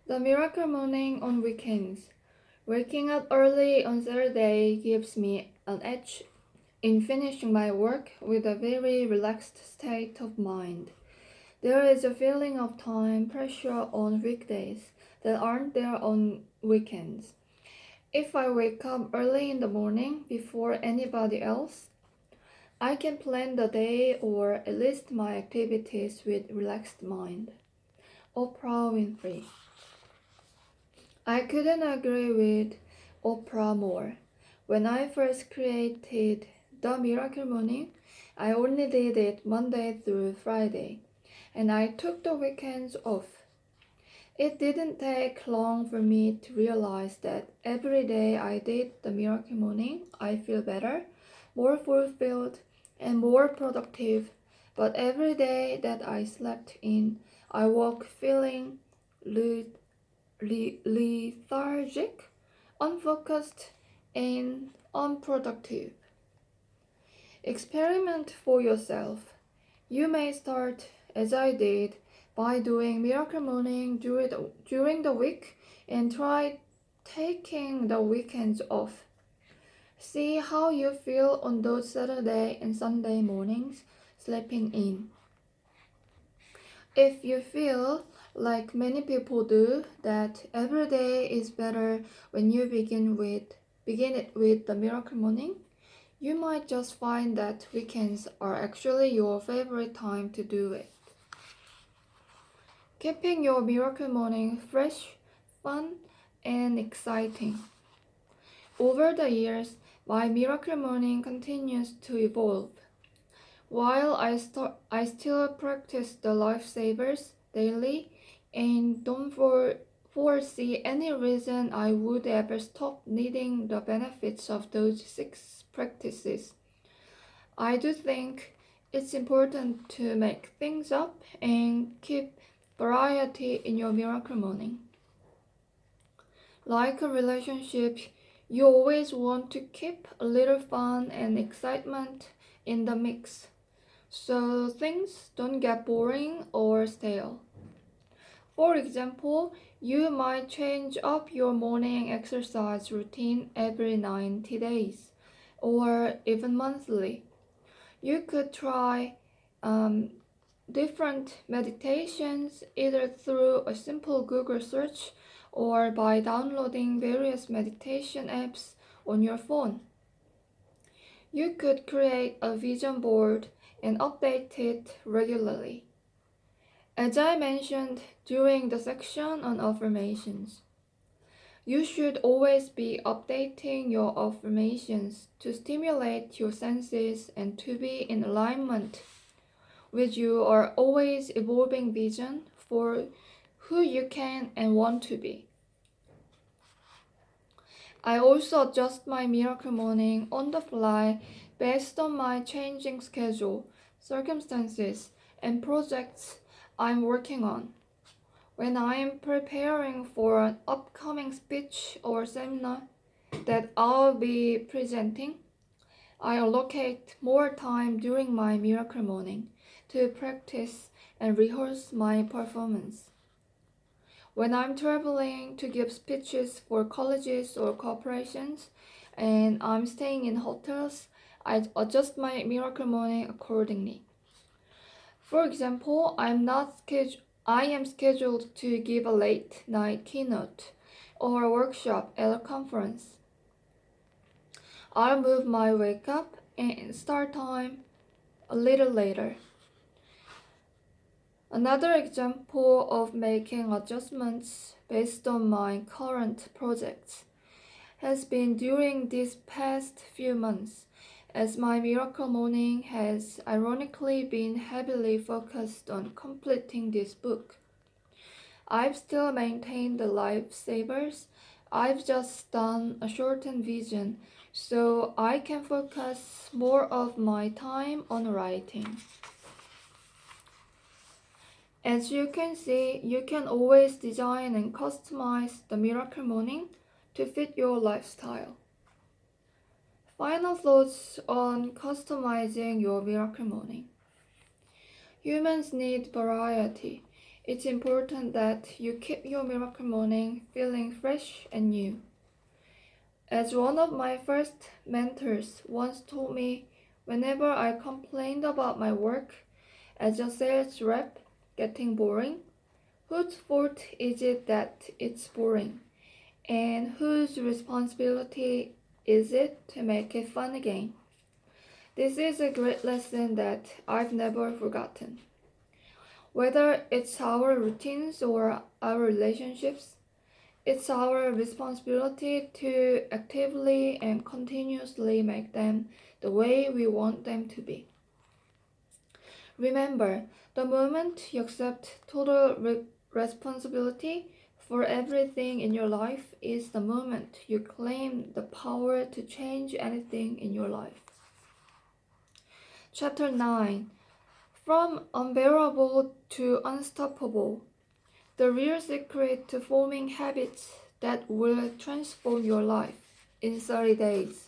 The miracle morning on weekends. Waking up early on Saturday gives me an edge in finishing my work with a very relaxed state of mind. There is a feeling of time pressure on weekdays that aren't there on weekends. If I wake up early in the morning before anybody else, I can plan the day or at least my activities with relaxed mind. Oprah Winfrey. I couldn't agree with Oprah more. When I first created The Miracle Morning, I only did it Monday through Friday, and I took the weekends off. It didn't take long for me to realize that every day I did The Miracle Morning, I feel better, more fulfilled, and more productive. But every day that I slept in, I woke feeling lethargic, unfocused, and unproductive. Experiment for yourself. You may start, as I did, by doing Miracle Morning during the week and try taking the weekends off. See how you feel on those Saturday and Sunday mornings sleeping in. If you feel, like many people do, that every day is better when you begin it with the miracle morning, you might just find that weekends are actually your favorite time to do it. Keeping your miracle morning fresh, fun, and exciting. Over the years, my miracle morning continues to evolve. While I still practice the lifesavers daily and don't foresee any reason I would ever stop needing the benefits of those 6 practices, I do think it's important to make things up and keep variety in your miracle morning. Like a relationship, you always want to keep a little fun and excitement in the mix, so things don't get boring or stale. For example, you might change up your morning exercise routine every 90 days or even monthly. You could try um, different meditations either through a simple Google search or by downloading various meditation apps on your phone. You could create a vision board and update it regularly. As I mentioned during the section on affirmations, you should always be updating your affirmations to stimulate your senses and to be in alignment with your always evolving vision for who you can and want to be. I also adjust my miracle morning on the fly based on my changing schedule, circumstances, and projects I'm working on. When I'm preparing for an upcoming speech or seminar that I'll be presenting, I allocate more time during my miracle morning to practice and rehearse my performance. When I'm traveling to give speeches for colleges or corporations and I'm staying in hotels, I adjust my miracle morning accordingly. For example, I am scheduled to give a late night keynote or a workshop at a conference. I'll move my wake up and start time a little later. Another example of making adjustments based on my current projects has been during these past few months, as my miracle morning has ironically been heavily focused on completing this book. I've still maintained the lifesavers. I've just done a shortened vision so I can focus more of my time on writing. As you can see, you can always design and customize the miracle morning to fit your lifestyle. Final thoughts on customizing your miracle morning. Humans need variety, It's important that you keep your miracle morning feeling fresh and new. As one of my first mentors once told me, whenever I complained about my work as a sales rep getting boring, whose fault is it that it's boring? And whose responsibility is it to make it fun again? This is a great lesson that I've never forgotten. Whether it's our routines or our relationships, it's our responsibility to actively and continuously make them the way we want them to be. Remember, the moment you accept total responsibility for everything in your life is the moment you claim the power to change anything in your life. Chapter 9. From unbearable to unstoppable. The real secret to forming habits that will transform your life in 30 days.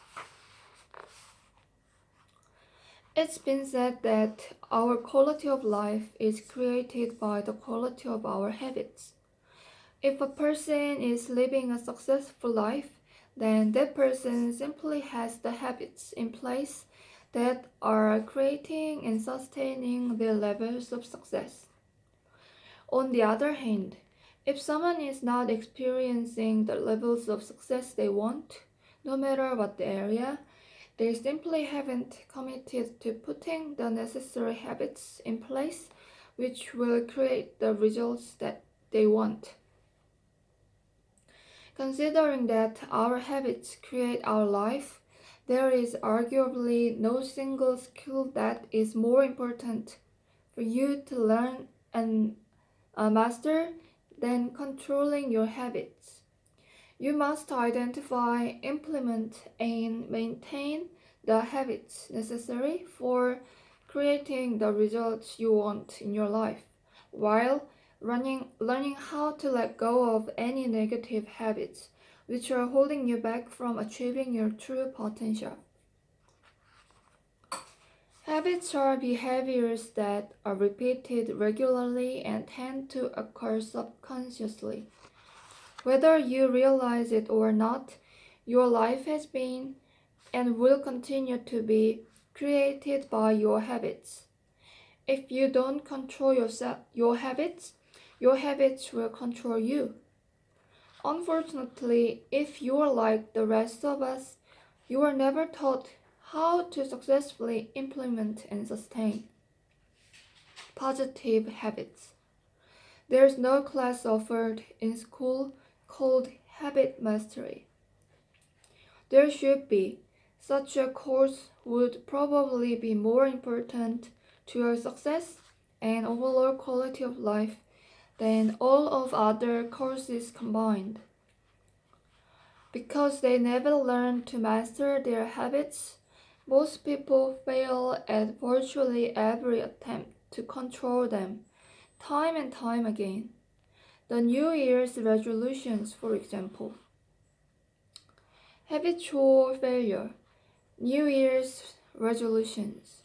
It's been said that our quality of life is created by the quality of our habits. If a person is living a successful life, then that person simply has the habits in place that are creating and sustaining their levels of success. On the other hand, if someone is not experiencing the levels of success they want, no matter what the area, they simply haven't committed to putting the necessary habits in place which will create the results that they want. Considering that our habits create our life, there is arguably no single skill that is more important for you to learn and master than controlling your habits. You must identify, implement, and maintain the habits necessary for creating the results you want in your life, while learning how to let go of any negative habits which are holding you back from achieving your true potential. Habits are behaviors that are repeated regularly and tend to occur subconsciously. Whether you realize it or not, your life has been and will continue to be created by your habits. If you don't control your habits will control you. Unfortunately, if you are like the rest of us, you are never taught how to successfully implement and sustain positive habits. There's no class offered in school called habit mastery. There should be. Such a course would probably be more important to your success and overall quality of life than all of other courses combined. Because they never learn to master their habits, most people fail at virtually every attempt to control them, time and time again. The New Year's resolutions, for example. Habitual failure. New Year's resolutions.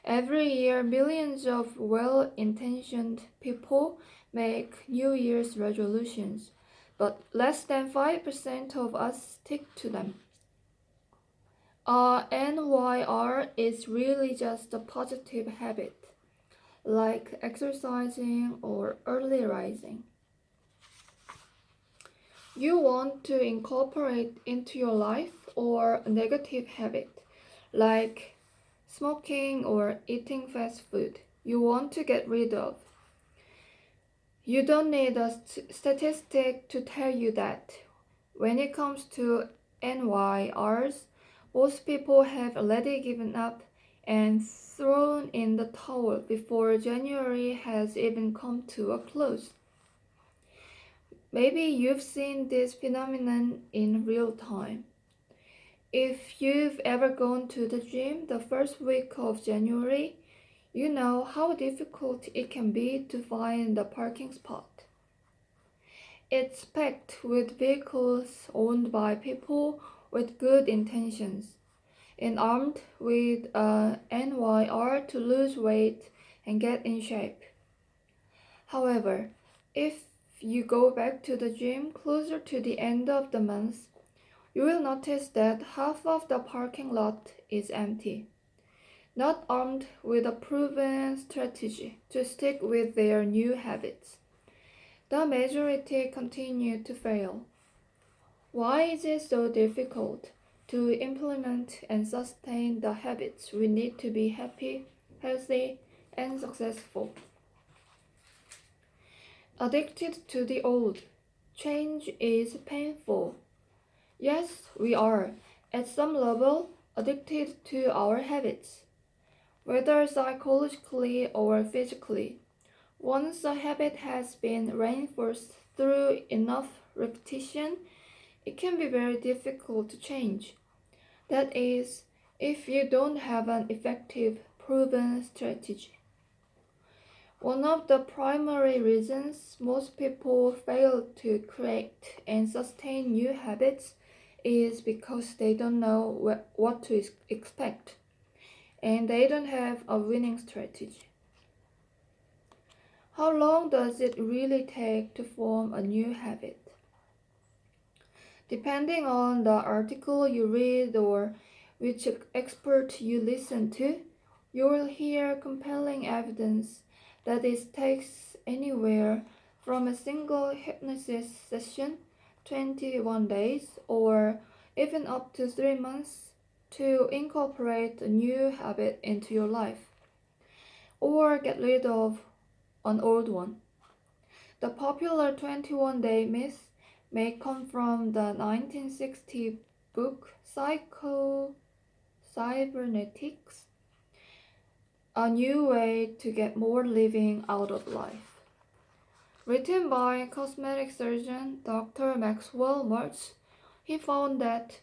Every year, millions of well-intentioned people make New Year's resolutions, but less than 5% of us stick to them. NYR is really just a positive habit, like exercising or early rising. You want to incorporate into your life or a negative habit, like smoking or eating fast food you want to get rid of. You don't need a statistic to tell you that. When it comes to NYRs, most people have already given up and thrown in the towel before January has even come to a close. Maybe you've seen this phenomenon in real time. If you've ever gone to the gym the first week of January, you know how difficult it can be to find a parking spot. It's packed with vehicles owned by people with good intentions and armed with a NYR to lose weight and get in shape. However, if you go back to the gym closer to the end of the month, you will notice that half of the parking lot is empty, not armed with a proven strategy to stick with their new habits. The majority continue to fail. Why is it so difficult to implement and sustain the habits we need to be happy, healthy, and successful? Addicted to the old. Change is painful. Yes, we are, at some level, addicted to our habits, whether psychologically or physically. Once a habit has been reinforced through enough repetition, it can be very difficult to change. That is, if you don't have an effective, proven strategy. One of the primary reasons most people fail to create and sustain new habits is because they don't know what to expect and they don't have a winning strategy. How long does it really take to form a new habit? Depending on the article you read or which expert you listen to, you will hear compelling evidence that it takes anywhere from a single hypnosis session, 21 days, or even up to 3 months to incorporate a new habit into your life or get rid of an old one. The popular 21-day myth may come from the 1960 book Cybernetics, A New Way to Get More Living Out of Life. Written by cosmetic surgeon Dr. Maxwell Maltz, he found that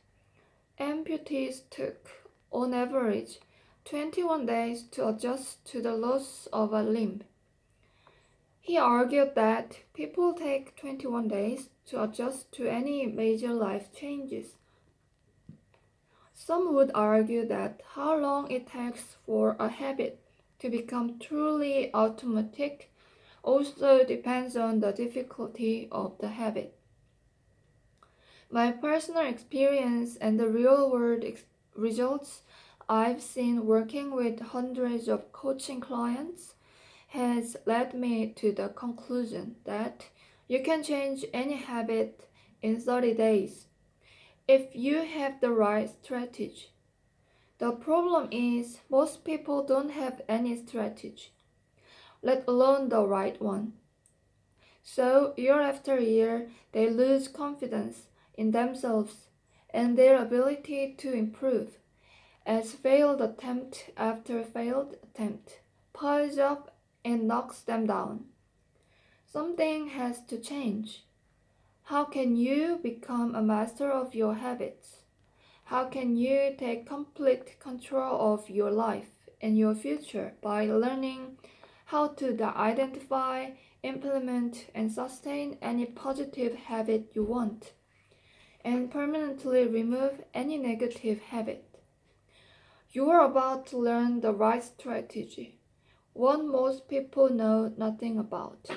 amputees took, on average, 21 days to adjust to the loss of a limb. He argued that people take 21 days to adjust to any major life changes. Some would argue that how long it takes for a habit to become truly automatic also depends on the difficulty of the habit. My personal experience and the real-world results I've seen working with hundreds of coaching clients has led me to the conclusion that you can change any habit in 30 days if you have the right strategy. The problem is most people don't have any strategy, let alone the right one. So year after year, they lose confidence in themselves and their ability to improve, as failed attempt after failed attempt piles up and knocks them down. Something has to change. How can you become a master of your habits? How can you take complete control of your life and your future by learning how to identify, implement, and sustain any positive habit you want, and permanently remove any negative habit? You are about to learn the right strategy, one most people know nothing about.